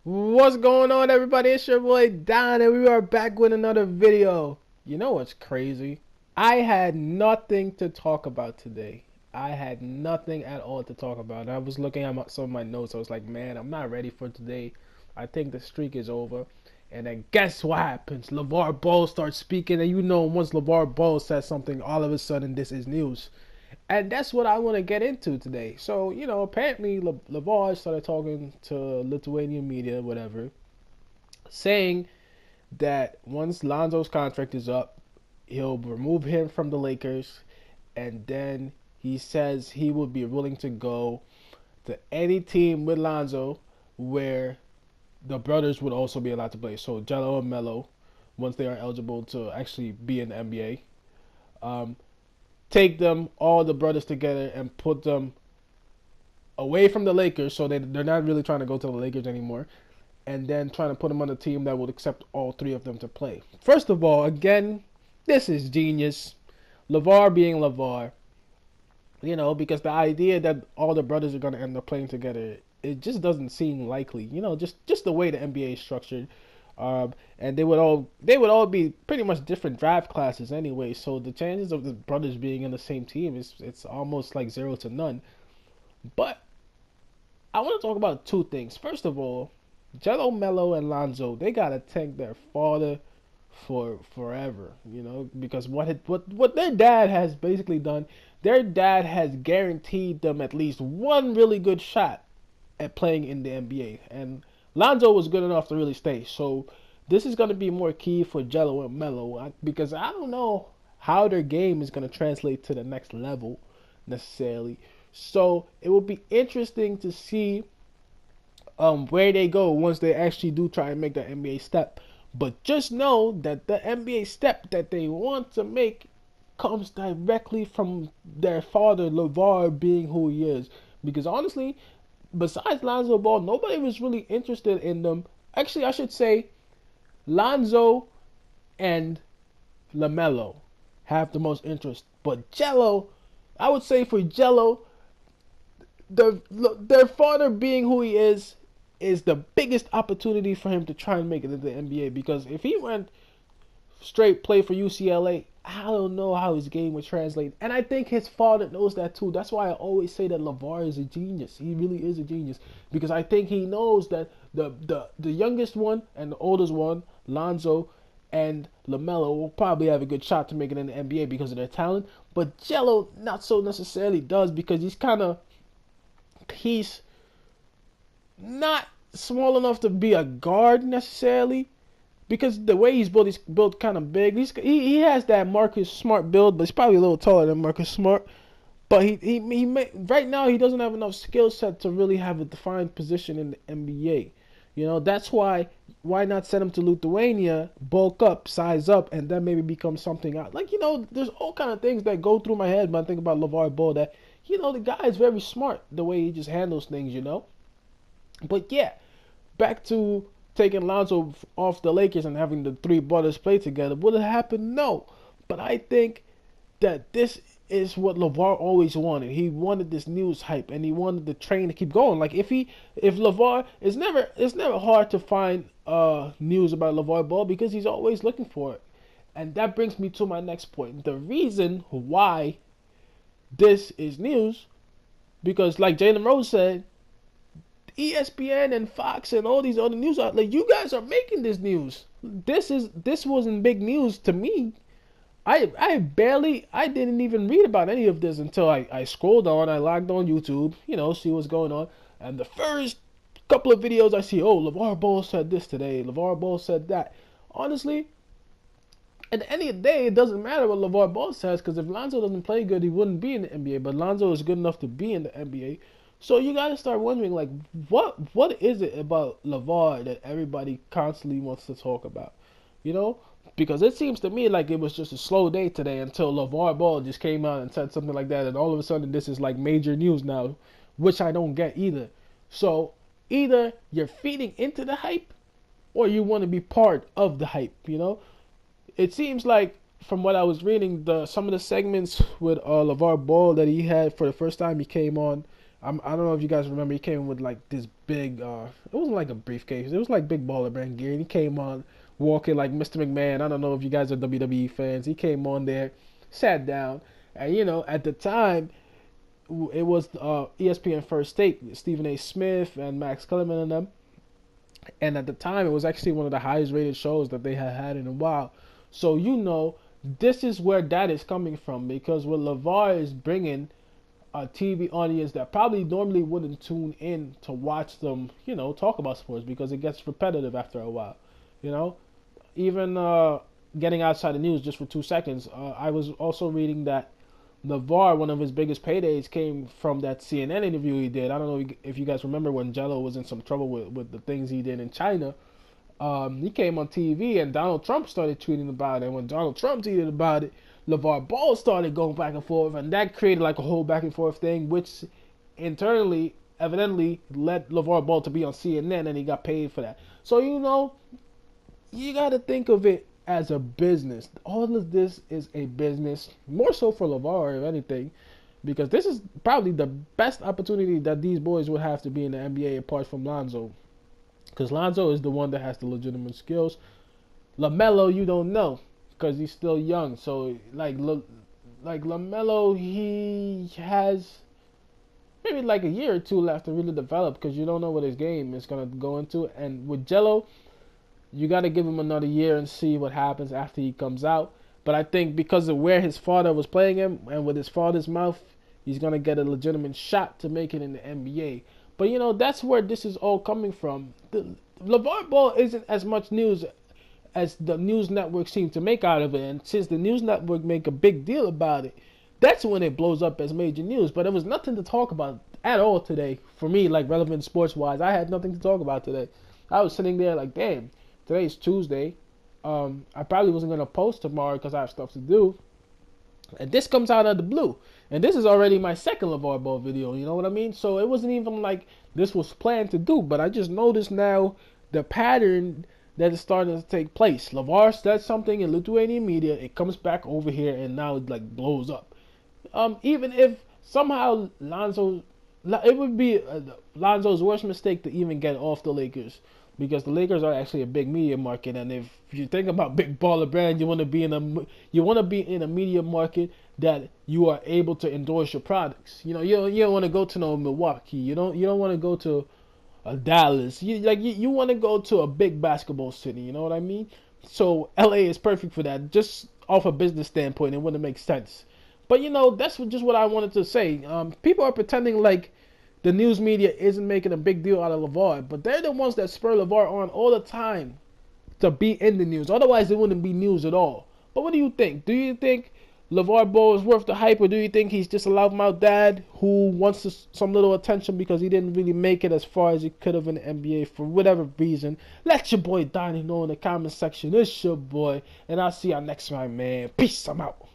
What's going on, everybody? It's your boy Don, and we are back with another video. You know what's crazy? I had nothing to talk about today. I had nothing at all to talk about. I was looking at some of my notes. I was like, man, I'm not ready for today. I think the streak is over. And then guess what happens? LeVar Ball starts speaking, and you know, once LeVar Ball says something, all of a sudden this is news. And that's what I want to get into today. So, apparently Lavar started talking to Lithuanian media, whatever, saying that once Lonzo's contract is up, he'll remove him from the Lakers, and then he says he would be willing to go to any team with Lonzo where the brothers would also be allowed to play. So Jello and Melo, once they are eligible to actually be in the NBA, um, take them all the brothers together and put them away from the Lakers, so they're not really trying to go to the Lakers anymore, and then trying to put them on a team that would accept all three of them to play. First of all, again, this is genius. Lavar being Lavar, because the idea that all the brothers are going to end up playing together, it just doesn't seem likely. Just the way the NBA is structured. And they would all be pretty much different draft classes anyway. So the chances of the brothers being in the same team is it's almost like zero to none. But I want to talk about two things. First of all, Jello, Mello, and Lonzo, they gotta thank their father for forever, because what their dad has basically done, their dad has guaranteed them at least one really good shot at playing in the NBA, and Lonzo was good enough to really stay. So this is gonna be more key for Jello and Mello because I don't know how their game is gonna translate to the next level necessarily. So it will be interesting to see where they go once they actually do try and make the NBA step. But just know that the NBA step that they want to make comes directly from their father, Lavar, being who he is. Because honestly, besides Lonzo Ball, nobody was really interested in them. Actually, I should say Lonzo and LaMelo have the most interest. But Jello, I would say for Jello, their father being who he is the biggest opportunity for him to try and make it into the NBA. Because if he went straight play for UCLA, I don't know how his game would translate. And I think his father knows that too. That's why I always say that Lavar is a genius. He really is a genius. Because I think he knows that the youngest one and the oldest one, Lonzo and LaMelo, will probably have a good shot to make it in the NBA because of their talent. But Jello not so necessarily does, because he's not small enough to be a guard necessarily, because the way he's built kind of big. He has that Marcus Smart build, but he's probably a little taller than Marcus Smart. But right now he doesn't have enough skill set to really have a defined position in the NBA. That's why not send him to Lithuania, bulk up, size up, and then maybe become something out. There's all kind of things that go through my head when I think about LeVar Ball. That the guy is very smart the way he just handles things. But yeah, back to taking Lonzo off the Lakers and having the three brothers play together. Would it happen? No. But I think that this is what LeVar always wanted. He wanted this news hype, and he wanted the train to keep going. Like if LeVar, it's never hard to find news about LeVar Ball because he's always looking for it. And that brings me to my next point. The reason why this is news, because like Jalen Rose said, ESPN and Fox and all these other news outlets, you guys are making this news. This wasn't big news to me. I didn't even read about any of this until I scrolled on, I logged on YouTube, see what's going on. And the first couple of videos I see, oh, LeVar Ball said this today, LeVar Ball said that. Honestly, at the end of the day, it doesn't matter what LeVar Ball says, because if Lonzo doesn't play good, he wouldn't be in the NBA. But Lonzo is good enough to be in the NBA. So you gotta start wondering, like, what is it about LeVar that everybody constantly wants to talk about? You know? Because it seems to me like it was just a slow day today until LeVar Ball just came out and said something like that, and all of a sudden this is like major news now, which I don't get either. So either you're feeding into the hype, or you want to be part of the hype. It seems like from what I was reading, some of the segments with LeVar Ball that he had for the first time he came on I don't know if you guys remember. He came with like this big. It wasn't like a briefcase. It was like big baller brand gear. And he came on walking like Mr. McMahon. I don't know if you guys are WWE fans. He came on there, sat down, and at the time it was ESPN First Take, Stephen A. Smith and Max Kellerman and them. And at the time, it was actually one of the highest rated shows that they had had in a while. So this is where that is coming from, because what Lavar is bringing a TV audience that probably normally wouldn't tune in to watch them, talk about sports, because it gets repetitive after a while. You know, even getting outside the news just for 2 seconds, I was also reading that Lavar, one of his biggest paydays, came from that CNN interview he did. I don't know if you guys remember when Jello was in some trouble with the things he did in China. He came on TV and Donald Trump started tweeting about it. And when Donald Trump tweeted about it, LeVar Ball started going back and forth, and that created like a whole back and forth thing, which internally, evidently, led LeVar Ball to be on CNN, and he got paid for that. So you got to think of it as a business. All of this is a business, more so for LeVar, if anything, because this is probably the best opportunity that these boys would have to be in the NBA apart from Lonzo. Because Lonzo is the one that has the legitimate skills. LaMelo, you don't know, because he's still young. So, like LaMelo, he has maybe like a year or two left to really develop, because you don't know what his game is going to go into. And with Jello, you got to give him another year and see what happens after he comes out. But I think because of where his father was playing him, and with his father's mouth, he's going to get a legitimate shot to make it in the NBA. But that's where this is all coming from. The LeVar Ball isn't as much news as the news networks seem to make out of it. And since the news network make a big deal about it, that's when it blows up as major news. But there was nothing to talk about at all today for me, like relevant sports-wise. I had nothing to talk about today. I was sitting there like, damn, today's Tuesday. I probably wasn't going to post tomorrow because I have stuff to do. And this comes out of the blue. And this is already my second LeVar Ball video, you know what I mean? So it wasn't even like this was planned to do, but I just noticed now the pattern that is starting to take place. LeVar said something in Lithuanian media, it comes back over here, and now it like blows up. Even if somehow it would be Lonzo's worst mistake to even get off the Lakers, because the Lakers are actually a big media market, and if you think about big baller brand, you want to be in a media market that you are able to endorse your products. You don't want to go to no Milwaukee. You don't want to go to Dallas. You want to go to a big basketball city. You know what I mean? So LA is perfect for that. Just off a business standpoint, it wouldn't make sense. But that's just what I wanted to say. People are pretending like the news media isn't making a big deal out of LeVar, but they're the ones that spur LeVar on all the time to be in the news. Otherwise, it wouldn't be news at all. But what do you think? Do you think LeVar Ball is worth the hype, or do you think he's just a loudmouth dad who wants some little attention because he didn't really make it as far as he could have in the NBA for whatever reason? Let your boy Donny know in the comment section. It's your boy, and I'll see y'all next time, man. Peace, I'm out.